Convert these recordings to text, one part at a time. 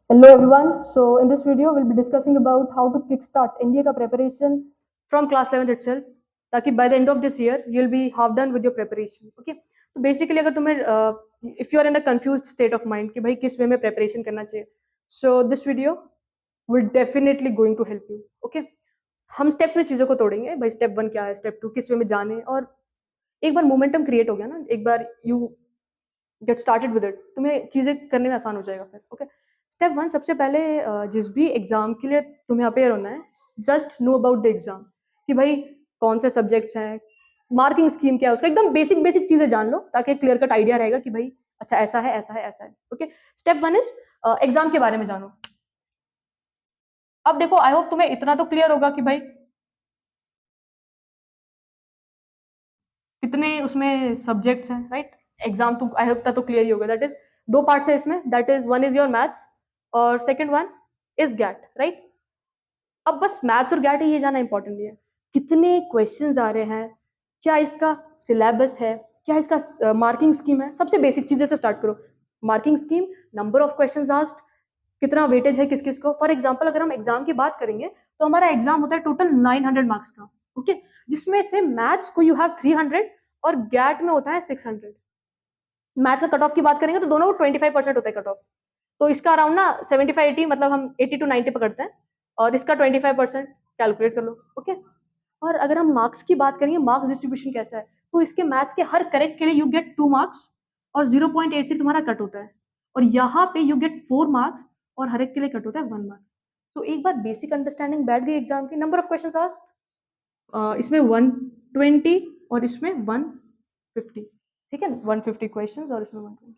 Hello everyone. So in this video we'll be discussing about how to kickstart NDA का preparation from class 11th itself ताकि by the end of this year you'll be half done with your preparation. Okay. तो basically अगर तुम्हें if you are in a confused state of mind कि भाई किस way में preparation करना चाहिए, so this video will definitely going to help you. Okay. हम steps में चीज़ों को तोड़ेंगे भाई step 1 क्या है, step 2 किस way में जाने और एक बार momentum create हो गया ना, एक बार you get started with it, तुम्हें चीज़ें करने में आसान हो जाएगा फिर। ओके, स्टेप वन सबसे पहले जिस भी एग्जाम के लिए तुम्हें अपेयर होना है, just no about the exam कि भाई कौन से सब्जेक्ट्स हैं, मार्किंग स्कीम क्या है उसका, एकदम बेसिक बेसिक चीज़ें जान लो ताकि क्लियर कट आइडिया रहेगा कि भाई अच्छा ऐसा है ऐसा है ऐसा है। Okay, step one is exam के बारे में जानो। अब देखो, आई होप तुम्हें इतना तो क्लियर होगा कि भाई कितने उसमें सब्जेक्ट्स हैं, राइट। एग्जाम तो आई होप तो क्लियर ही होगा। दैट इज दो पार्ट्स है इसमें, that is one is your maths और second one is GATE, right. अब बस मैथ्स और गैट ही ये जाना इंपॉर्टेंट नहीं है, कितने क्वेश्चंस आ रहे हैं, क्या इसका सिलेबस है, क्या इसका मार्किंग स्कीम है। सबसे बेसिक चीजें से स्टार्ट करो। Marking scheme, number of questions asked, कितना वेटेज है किस किस को। फॉर एग्जाम्पल अगर हम एग्जाम की बात करेंगे तो हमारा एग्जाम होता है टोटल 900 मार्क्स का। ओके, जिसमें से मैथ्स को यू हैव 300 और गैट में होता है 600। मैथ्स का कट ऑफ की बात करेंगे तो दोनों 25% होता है कट ऑफ, तो इसका अराउंड ना 75-80, मतलब हम 80 to 90 पकड़ते हैं और इसका 25% कैलकुलेट कर लो। ओके, और अगर हम मार्क्स की बात करेंगे, मार्क्स डिस्ट्रीब्यूशन कैसा है, तो इसके मैथ्स के हर करेक्ट के लिए यू गेट 2 मार्क्स और 0.83 तुम्हारा कट होता है, और यहाँ पे यू गेट 4 मार्क्स और हर एक के लिए कट होता है 1 मार्क। तो एक बार बेसिक अंडरस्टैंडिंग बैठ गई एग्जाम की। नंबर ऑफ क्वेश्चन आस्क्ड, इसमें 120 और इसमें 150, ठीक है, 150 क्वेश्चंस और इसमें 120।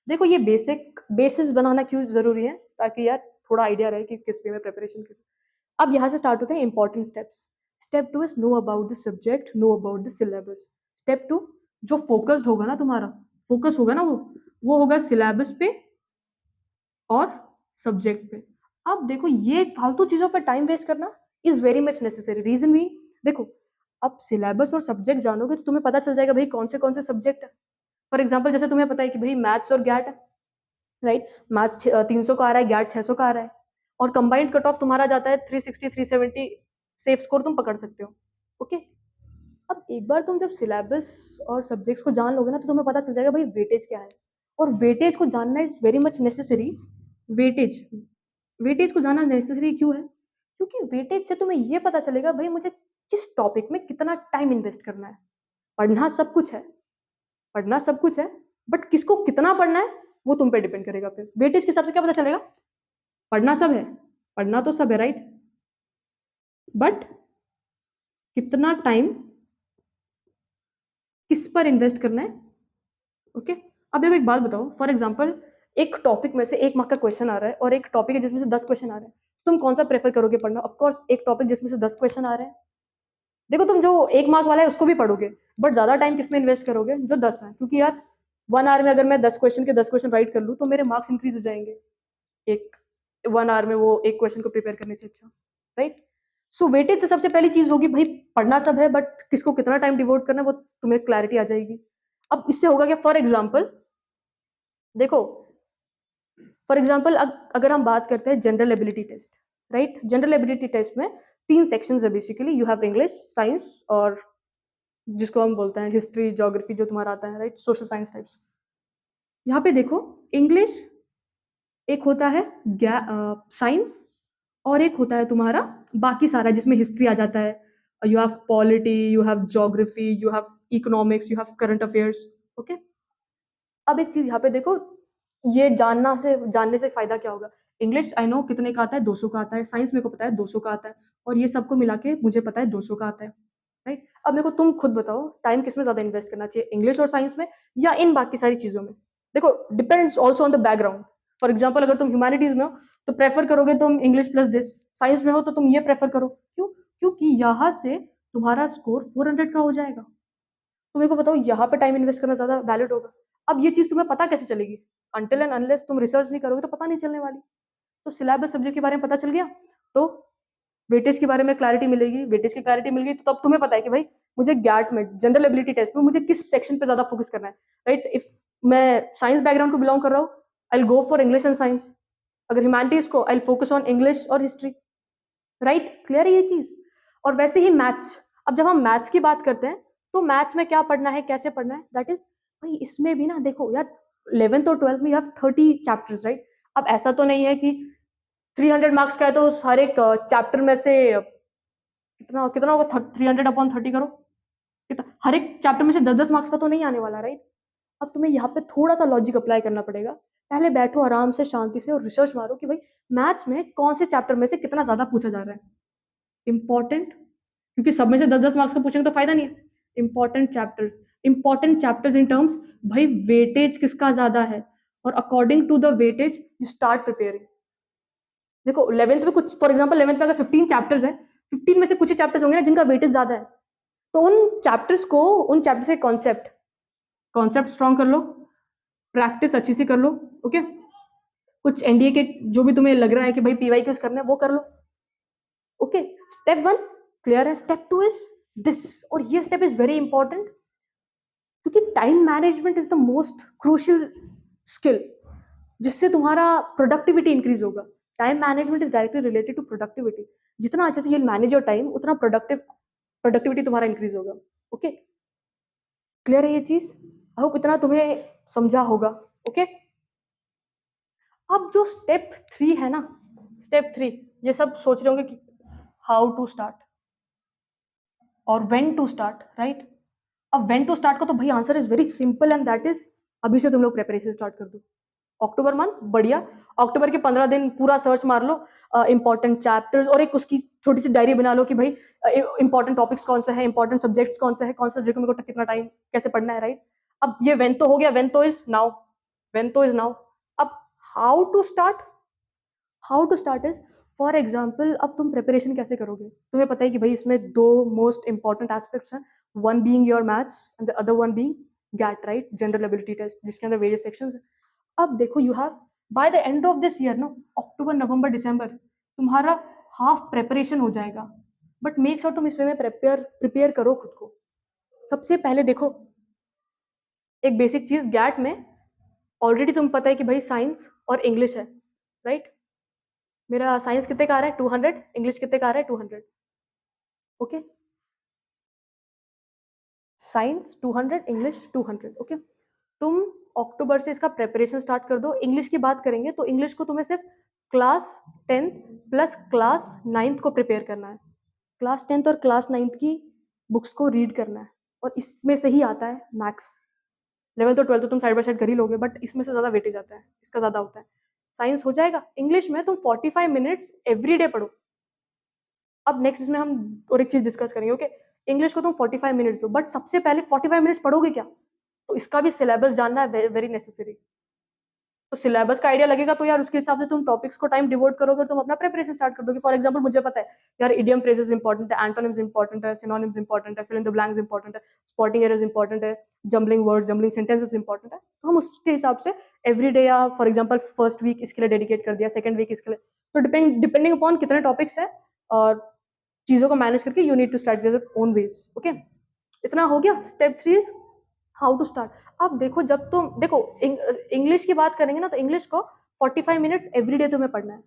देखो ये बेसिक बेसिस बनाना क्यों जरूरी है, ताकि यार थोड़ा आइडिया रहे कि किस वे में प्रिपरेशन करें। अब यहाँ से स्टार्ट होते हैं important steps. Step two is know about the subject, know about the syllabus. Step two, जो फोकस्ड होगा ना, तुम्हारा फोकस होगा ना, वो होगा सिलेबस पे और सब्जेक्ट पे। अब देखो, ये फालतू चीजों पर टाइम वेस्ट करना is very much necessary. Reason भी देखो, अब सिलेबस और सब्जेक्ट जानोगे तो तुम्हें पता चल जाएगा भाई कौन से सब्जेक्ट है। फॉर एग्जाम्पल जैसे तुम्हें पता है कि भाई मैथ्स और गैट है, राइट। मैथ्स 300 का आ रहा है, गैट 600 का आ रहा है, और कंबाइंड कट ऑफ तुम्हारा जाता है 360 370, सेफ स्कोर तुम पकड़ सकते हो। ओके, अब एक बार तुम जब सिलेबस और सब्जेक्ट्स को जान लोगे ना तो तुम्हें पता चल जाएगा भाई वेटेज क्या है, और वेटेज को जानना is very much necessary. Weightage weightage को जानना नेसेसरी क्यों है, क्योंकि वेटेज से तुम्हें ये पता चलेगा भाई मुझे किस टॉपिक में कितना टाइम इन्वेस्ट करना है। पढ़ना सब कुछ है, पढ़ना सब कुछ है, बट किसको कितना पढ़ना है वो तुम पे डिपेंड करेगा। फिर वेटेज के हिसाब से क्या पता चलेगा, पढ़ना सब है, पढ़ना तो सब है, राइट, बट कितना टाइम किस पर इन्वेस्ट करना है। ओके, अब देखो एक बात बताओ, फॉर एग्जाम्पल एक टॉपिक में से 1 मार्क का क्वेश्चन आ रहा है और एक टॉपिक है जिसमें से 10 क्वेश्चन आ रहे हैं, तुम कौन सा प्रेफर करोगे पढ़ना। ऑफकोर्स एक टॉपिक जिसमें से 10 क्वेश्चन आ रहे हैं, देखो तुम जो 1 मार्क वाला है उसको भी पढ़ोगे, बट ज्यादा टाइम किस में इन्वेस्ट करोगे, जो 10 है, क्योंकि यार 1 आवर में अगर मैं 10 क्वेश्चन राइट कर लूँ तो मेरे मार्क्स इंक्रीज हो जाएंगे, एक 1 आवर में वो एक क्वेश्चन को प्रिपेयर करने से अच्छा, राइट। सो वेटेज से सबसे पहली चीज होगी भाई पढ़ना सब है, बट किसको कितना टाइम डिवोट करना है वो तुम्हें क्लैरिटी आ जाएगी। अब इससे होगा क्या, फॉर एग्जाम्पल देखो, फॉर एग्जाम्पल अगर हम बात करते हैं general ability test, right. General ability test में 3 सेक्शंस है basically, you have English, science और जिसको हम बोलते हैं हिस्ट्री, ज्योग्राफी जो तुम्हारा आता है, राइट, सोशल साइंस टाइप्स। यहाँ पे देखो, इंग्लिश एक होता है, साइंस, और एक होता है तुम्हारा बाकी सारा जिसमें हिस्ट्री आ जाता है, you have polity, you have geography, you have economics, you have current affairs. Okay, अब एक चीज यहाँ पे देखो, ये जानने से फायदा क्या होगा। इंग्लिश आई नो कितने का आता है, 200 का आता है, साइंस मेरे को पता है 200 का आता है, और ये सबको मिला के मुझे पता है 200 का आता है, राइट। अब मेरे को तुम खुद बताओ टाइम किस में ज्यादा इन्वेस्ट करना चाहिए, इंग्लिश और साइंस में या इन बाकी सारी चीजों में। देखो depends also on the background. For example अगर तुम ह्यूमैनिटीज में हो तो प्रेफर करोगे तुम इंग्लिश प्लस दिस, साइंस में हो तो तुम ये प्रेफर करो, क्यों, क्योंकि यहाँ से तुम्हारा स्कोर 400 का हो जाएगा। तो मेरे को बताओ यहाँ पे टाइम इन्वेस्ट करना ज्यादा वैलिड होगा। अब ये चीज तुम्हें पता कैसे चलेगी, अनटिल एंड अनलेस तुम रिसर्च नहीं करोगे तो पता नहीं चलने वाली। तो सिलेबस सब्जेक्ट के बारे में पता चल गया तो वेटेज के बारे में क्लैरिटी मिलेगी, वेटेज की क्लैरिटी मिल गई तो तब तुम्हें पता है कि भाई मुझे गैट में जनरल एबिलिटी टेस्ट में मुझे किस सेक्शन पे ज्यादा फोकस करना है, राइट। इफ मैं साइंस बैकग्राउंड को बिलोंग कर रहा हूँ, I will go for English and science. अगर ह्यूमैनिटीज को आई फोकस ऑन इंग्लिश और हिस्ट्री, राइट? क्लियर है ये चीज? और वैसे ही मैथ्स, अब जब हम मैथ्स की बात करते हैं तो मैथ्स में क्या पढ़ना है, कैसे पढ़ना है, दैट इज भाई इसमें भी ना देखो यार 11th और 12th में यू हैव 30 चैप्टर्स, राइट? अब ऐसा तो नहीं है कि 300 मार्क्स का है तो हर एक चैप्टर में से कितना कितना होगा, 300/30 करो, कितना हर एक चैप्टर में से 10-10 मार्क्स का तो नहीं आने वाला, राइट? अब तुम्हें यहाँ पे थोड़ा सा लॉजिक अप्लाई करना पड़ेगा। पहले बैठो आराम से शांति से और रिसर्च मारो कि भाई मैथ्स में कौन से चैप्टर में से कितना ज्यादा पूछा जा रहा है इंपॉर्टेंट, क्योंकि सब में से 10-10 मार्क्स का पूछेंगे तो फायदा नहीं है। इंपॉर्टेंट चैप्टर्स इन टर्म्स, भाई वेटेज किसका ज्यादा है, और according to the weightage you start preparing. देखो 11th में कुछ, फॉर एग्जांपल 11th में अगर 15 चैप्टर्स है, 15 में से कुछ ही चैप्टर्स होंगे ना जिनका वेटेज ज्यादा है, तो उन चैप्टर्स के कॉन्सेप्ट स्ट्रॉन्ग कर लो, प्रैक्टिस अच्छी सी कर लो, ओके? कुछ एनडीए के जो भी तुम्हें लग रहा है कि भाई पीवाई क्यूज करना है वो कर लो, ओके? स्टेप 1 क्लियर है, स्टेप 2 इज दिस, और ये स्टेप इज वेरी इंपॉर्टेंट क्योंकि time management is the most crucial skill जिससे तुम्हारा प्रोडक्टिविटी इंक्रीज होगा। Time management is directly related to productivity. जितना अच्छे से यू मैनेज योर टाइम उतना प्रोडक्टिविटी तुम्हारा इंक्रीज होगा, ओके? क्लियर है ये चीज? आई होप इतना तुम्हें समझा होगा, ओके? अब जो स्टेप 3 है ना, स्टेप 3, ये सब सोच रहे होंगे कि हाउ टू स्टार्ट और व्हेन टू स्टार्ट, राइट? अब व्हेन टू स्टार्ट का तो भाई answer is very simple and that is अभी से तुम लोग प्रिपरेशन स्टार्ट कर दो। अक्टूबर मंथ बढ़िया, अक्टूबर के 15 दिन पूरा सर्च मार लो इंपॉर्टेंट चैप्टर्स, और एक उसकी छोटी सी डायरी बना लो कि भाई इंपॉर्टेंट टॉपिक्स कौन से हैं, इंपॉर्टेंट सब्जेक्ट्स कौन से हैं, कौन से सब्जेक्ट में मेरे को कितना टाइम कैसे पढ़ना है, राइट? अब ये वेन तो हो गया, वेन तो इज नाउ। अब how to start, is for example अब तुम प्रिपरेशन कैसे करोगे, तुम्हें पता है कि भाई इसमें दो मोस्ट इंपॉर्टेंट एस्पेक्ट्स हैं, one being your maths and the other one being GATE, right? General ability test, जिसके अंदर वेरियस सेक्शंस हैं। अब देखो you have by the end of this year ना, अक्टूबर नवंबर दिसंबर तुम्हारा हाफ प्रिपरेशन हो जाएगा, बट मेक श्योर तुम इसमें में प्रिपेयर करो खुद को। सबसे पहले देखो एक बेसिक चीज, गैट में ऑलरेडी तुम्हें पता है कि भाई साइंस और इंग्लिश है, राइट? मेरा साइंस कितने का आ रहा है 200, इंग्लिश कितने का आ रहा है 200, ओके? Science 200, English 200, okay? तुम अक्टूबर से इसका प्रिपरेशन स्टार्ट कर दो। इंग्लिश की बात करेंगे तो इंग्लिश को तुम्हें सिर्फ class 10th plus class 9th को प्रिपेयर करना है। क्लास 10th और क्लास 9th की बुक्स को रीड करना है, और इसमें से ही आता है मैथ्स। 11th और 12th तो तुम साइड बाय साइड कर ही लोगे, बट इसमें से ज़्यादा वेटेज आता है, इसका ज़्यादा होता है। साइंस हो जाएगा। इंग्लिश में तुम 45 मिनट्स एवरी डे पढ़ो। अब नेक्स्ट इसमें हम और एक चीज डिस्कस करेंगे, ओके? इंग्लिश को तुम 45 मिनट्स दो, बट सबसे पहले 45 मिनट्स पढ़ोगे क्या, तो इसका भी सिलेबस जानना है वेरी नेसेसरी। तो सिलेबस का आइडिया लगेगा तो यार उसके हिसाब से तुम टॉपिक्स को टाइम डिवोट करोगे, तुम अपना प्रिपरेशन स्टार्ट कर दोगे। फॉर एग्जांपल मुझे पता है यार इडियम फ्रेजेस इंपॉर्टेंट है, एंटोनिम्स इंपॉर्टेंट है, सिनोनिम्स इंपॉर्टेंट है, fill in the blanks important है, स्पॉटिंग एरर्स इंपॉर्टेंट है, jumbling words, jumbling sentences important है, तो हम उसके हिसाब से एवरी डे या फॉर एग्जांपल फर्स्ट वीक इसके लिए डेडिकेट कर दिया, सेकंड वीक इसके लिए, तो डिपेंडिंग अपॉन कितने टॉपिक्स है और चीजों को मैनेज करके you need to start your own ways, okay? इतना हो गया। Step 3 how to start. अब देखो जब तुम देखो इंग्लिश की बात करेंगे ना, तो इंग्लिश को 45 मिनट्स एवरी डे तुम्हें पढ़ना है,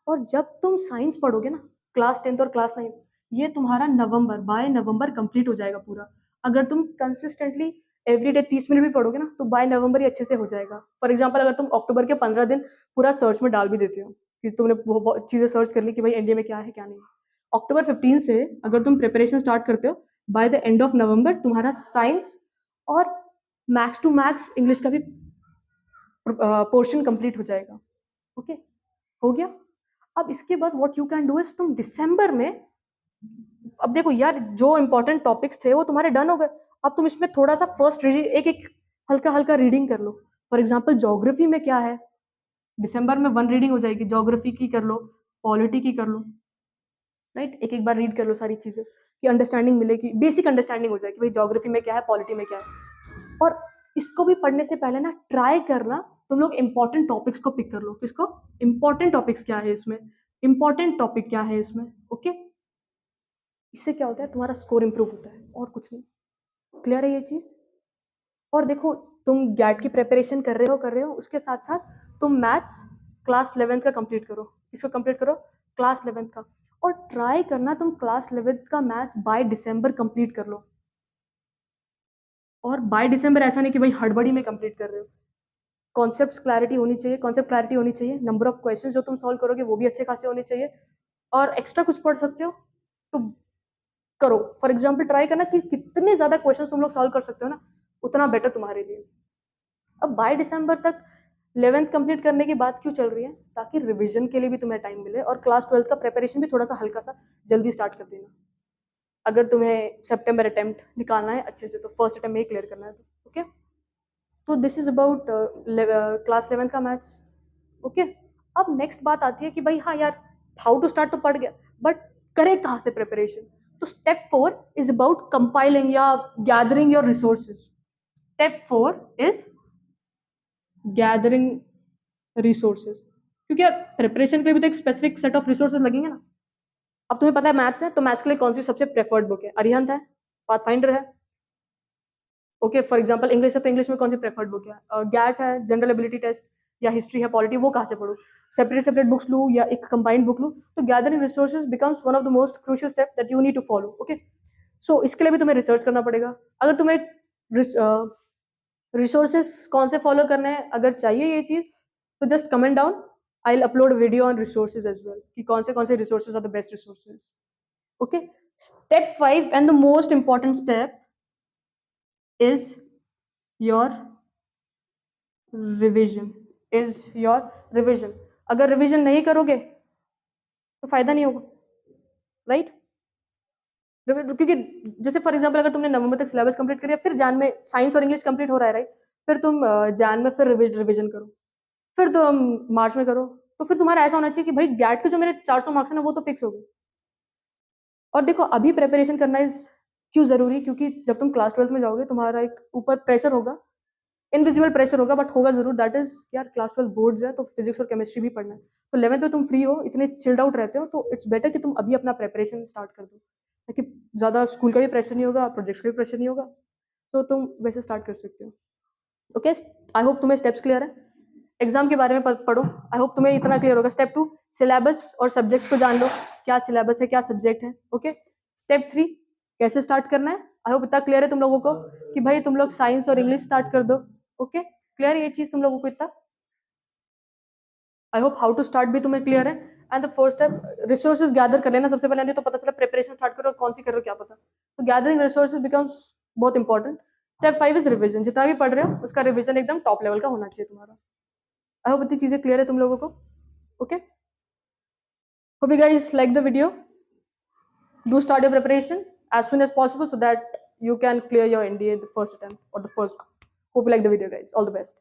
और जब तुम साइंस पढ़ोगे ना, क्लास 10th और क्लास 9, ये तुम्हारा बाय नवंबर कंप्लीट हो जाएगा पूरा। अगर तुम कंसिस्टेंटली एवरी डे 30 मिनट भी पढ़ोगे ना, तो बाय नवंबर ही अच्छे से हो जाएगा। फॉर एग्जाम्पल अगर तुम अक्टूबर के 15 दिन पूरा सर्च में डाल भी देते हो कि तुमने बहुत चीजें सर्च कर ली कि भाई इंडिया में क्या है क्या नहीं, अक्टूबर 15 से अगर तुम प्रिपरेशन स्टार्ट करते हो, bye the end of November तुम्हारा साइंस और मैक्स टू मैक्स इंग्लिश का भी पोर्शन कंप्लीट हो जाएगा, ओके? हो गया। अब इसके बाद what you can do is तुम दिसंबर में, अब देखो यार जो इंपॉर्टेंट टॉपिक्स थे वो तुम्हारे डन हो गए, अब तुम इसमें थोड़ा सा फर्स्ट रीडिंग एक एक हल्का हल्का रीडिंग कर लो। फॉर एग्जाम्पल ज्योग्राफी में क्या है, दिसंबर में 1 रीडिंग हो जाएगी, ज्योग्राफी की कर लो, पॉलिटी की कर लो, राइट? एक एक बार रीड कर लो सारी चीजें कि अंडरस्टैंडिंग मिलेगी, बेसिक अंडरस्टैंडिंग हो जाएगी भाई ज्योग्राफी में क्या है, पॉलिटी में क्या है। और इसको भी पढ़ने से पहले ना ट्राई करना तुम लोग इंपॉर्टेंट टॉपिक्स को पिक कर लो। किसको? इंपॉर्टेंट टॉपिक्स क्या है इसमें, इंपॉर्टेंट टॉपिक क्या है इसमें, ओके? इससे क्या होता है तुम्हारा स्कोर इंप्रूव होता है और कुछ नहीं। क्लियर है ये चीज? और देखो तुम गैट की प्रिपरेशन कर रहे हो उसके साथ साथ तुम मैथ्स क्लास 11th का कंप्लीट करो। इसको कंप्लीट करो, क्लास 11th का। और ट्राई करना तुम क्लास 11th का मैथ्स बाय दिसंबर कंप्लीट कर लो। और बाय दिसंबर ऐसा नहीं कि भाई हड़बड़ी में कंप्लीट कर रहे हो। कॉन्सेप्ट्स क्लैरिटी होनी चाहिए, कॉन्सेप्ट क्लैरिटी होनी चाहिए, नंबर ऑफ क्वेश्चन जो तुम सॉल्व करोगे वो भी अच्छे खासे होने चाहिए, और एक्स्ट्रा कुछ पढ़ सकते हो तो करो। फॉर एग्जाम्पल ट्राई करना कि कितने ज्यादा क्वेश्चन तुम लोग सॉल्व कर सकते हो ना, उतना बेटर तुम्हारे लिए। अब बाय दिसंबर तक 11th कंप्लीट करने की बात क्यों चल रही है? ताकि रिवीजन के लिए भी तुम्हें टाइम मिले, और क्लास 12th का प्रिपरेशन भी थोड़ा सा हल्का सा जल्दी स्टार्ट कर देना। अगर तुम्हें सितंबर अटेम्प्ट निकालना है अच्छे से, तो फर्स्ट अटेम्प्ट में ही क्लियर करना है। तो ओके, तो this is about class 11th का मैथ्स। ओके, अब नेक्स्ट बात आती है कि भाई हाँ यार, हाउ टू स्टार्ट तो पढ़ गया, बट करें कहाँ से प्रिपरेशन? तो स्टेप 4 इज अबाउट कंपाइलिंग या gathering your resources. Step 4 is gathering resources, क्योंकि यार प्रिपरेशन के लिए भी तो एक स्पेसिफिक सेट ऑफ रिसोर्सेज लगेंगे ना। अब तुम्हें पता है मैथ्स है, तो मैथ्स के लिए कौन सी सबसे प्रेफर्ड बुक है? अरिहंत है, पाथफाइंडर है। ओके, फॉर एग्जांपल इंग्लिश है, तो इंग्लिश में कौन सी प्रेफर्ड बुक है? गैट है, जनरल एबिलिटी टेस्ट, या हिस्ट्री है, पॉलिटी, वो कहाँ से पढ़ूँ? सेपरेट सेपरेट बुक्स लूँ या एक कंबाइंड बुक लूँ? तो gathering resources becomes one of the most crucial step that you need to follow. Okay, so इसके लिए भी तुम्हें रिसर्च करना पड़ेगा। अगर तुम्हें रिसोर्सेज कौन से फॉलो करने हैं, अगर चाहिए ये चीज, तो just comment down, I will upload video on resources as well, कि कौन से resources are the best resources. Okay, step 5 and the most important step is your revision. अगर रिविजन नहीं करोगे तो फायदा नहीं होगा, राइट? क्योंकि जैसे फॉर एग्जांपल अगर तुमने नवंबर तक सिलेबस कंप्लीट किया, फिर जान में साइंस और इंग्लिश कंप्लीट हो रहा है, राइट? फिर तुम जान में फिर रिविजन करो, फिर तुम मार्च में करो, तो फिर तुम्हारा ऐसा होना चाहिए कि भाई गैट के जो मेरे 400 मार्क्स है ना, वो तो फिक्स हो गए। और देखो अभी प्रिपरेशन करना इज क्यों जरूरी? क्योंकि जब तुम क्लास 12th में जाओगे, तुम्हारा एक ऊपर प्रेशर होगा, इनविजिबल प्रेशर होगा, बट होगा जरूर। दैट इज यार, क्लास 12 बोर्ड्स है, तो फिजिक्स और केमिस्ट्री भी पढ़ना है। तो 11th में तुम फ्री हो, इतने चिल्ड आउट रहते हो, तो इट्स बेटर कि तुम अभी अपना प्रिपरेशन स्टार्ट कर दो, ताकि ज़्यादा स्कूल का भी प्रेशर नहीं होगा, प्रोजेक्ट्स का भी प्रेशर नहीं होगा। तो तुम वैसे स्टार्ट कर सकते हो। ओके, आई होप तुम्हें स्टेप्स क्लियर है। एग्जाम के बारे में पढ़ो, आई होप तुम्हें इतना क्लियर होगा। स्टेप 2, सिलेबस और सब्जेक्ट्स को जान लो, क्या सिलेबस है, क्या सब्जेक्ट है। ओके, स्टेप 3, कैसे स्टार्ट करना है। आई होप इतना क्लियर है तुम लोगों को कि भाई तुम लोग साइंस और इंग्लिश स्टार्ट कर दो। ओके, क्लियर है ये चीज तुम लोगों को इतना? I hope how to start भी तुम्हें क्लियर है। And the first step, resources gather कर लेना सबसे पहले, नहीं तो पता चला प्रिपरेशन स्टार्ट करो, कौन सी करो क्या पता। तो गैदरिंग रिसोर्सेज बिकम्स बहुत इंपॉर्टेंट। Step 5 is revision. जितना भी पढ़ रहे हो उसका रिविजन एकदम टॉप लेवल का होना चाहिए तुम्हारा। आई होप इतनी चीजें क्लियर है तुम लोगों को। Okay, hope you guys like the video. Do start your preparation as soon as possible so that you can clear your NDA in the first attempt or the first. Hope you like the video, guys. All the best.